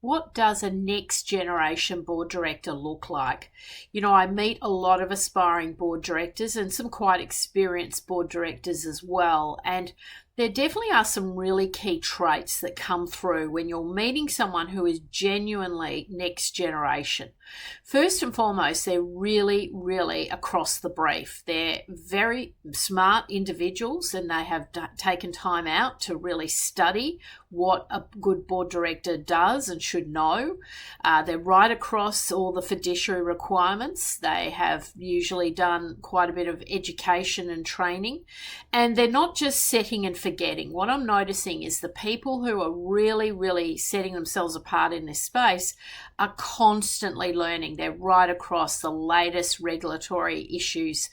what does a next generation board director look like? I meet a lot of aspiring board directors and some quite experienced board directors as well. And there definitely are some really key traits that come through when you're meeting someone who is genuinely next generation. First and foremost, they're really, really across the brief. They're very smart individuals and they have taken time out to really study what a good board director does and should know. They're right across all the fiduciary requirements. They have usually done quite a bit of education and training, and they're not just setting and forgetting. What I'm noticing is the people who are really, really setting themselves apart in this space are constantly learning. They're right across the latest regulatory issues.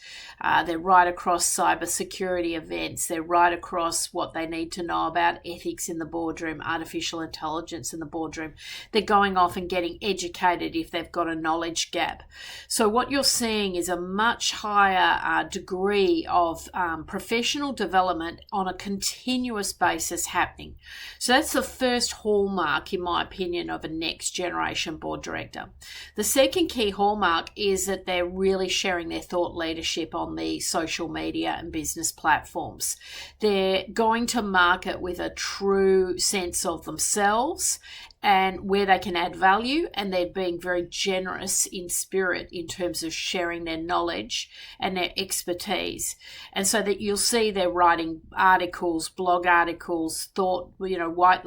They're right across cybersecurity events. They're right across what they need to know about ethics in the boardroom, artificial intelligence in the boardroom. They're going off and getting educated if they've got a knowledge gap. So what you're seeing is a much higher degree of professional development on a continuous basis happening. So that's the first hallmark, in my opinion, of a next generation board director. The second key hallmark is that they're really sharing their thought leadership on the social media and business platforms. They're going to market with a true sense of themselves and where they can add value, and they're being very generous in spirit in terms of sharing their knowledge and their expertise. And so that you'll see they're writing articles, blog articles, white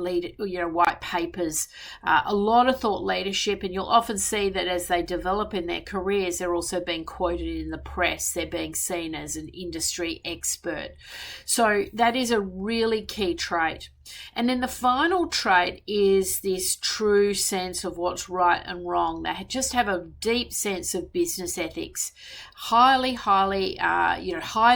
papers, a lot of thought leadership, and you'll often see that as they develop in their careers, they're also being quoted in the press. They're being seen as an industry expert. So that is a really key trait. And then the final trait is this true sense of what's right and wrong. They just have a deep sense of business ethics, high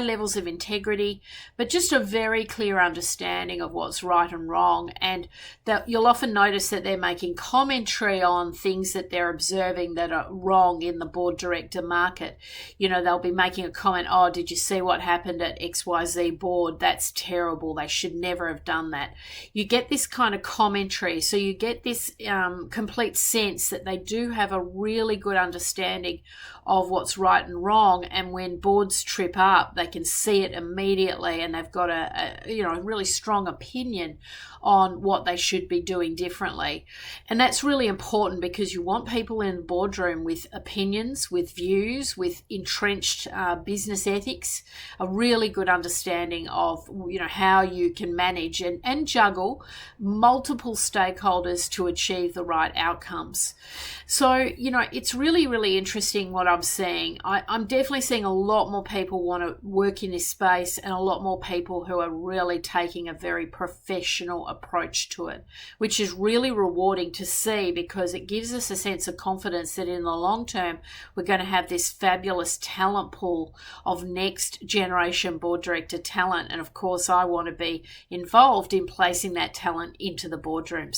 levels of integrity, but just a very clear understanding of what's right and wrong. And that you'll often notice that they're making commentary on things that they're observing that are wrong in the board director market. They'll be making a comment, oh, did you see what happened at XYZ board? That's terrible. They should never have done that. You get this kind of commentary, so you get this complete sense that they do have a really good understanding of what's right and wrong, and when boards trip up, they can see it immediately, and they've got a really strong opinion on what they should be doing differently. And that's really important because you want people in the boardroom with opinions, with views, with entrenched business ethics, a really good understanding of how you can manage and juggle multiple stakeholders to achieve the right outcomes. So it's really, really interesting what I'm seeing. I'm definitely seeing a lot more people want to work in this space, and a lot more people who are really taking a very professional approach to it, which is really rewarding to see, because it gives us a sense of confidence that in the long term we're going to have this fabulous talent pool of next generation board director talent. And of course I want to be involved in placing that talent into the boardrooms.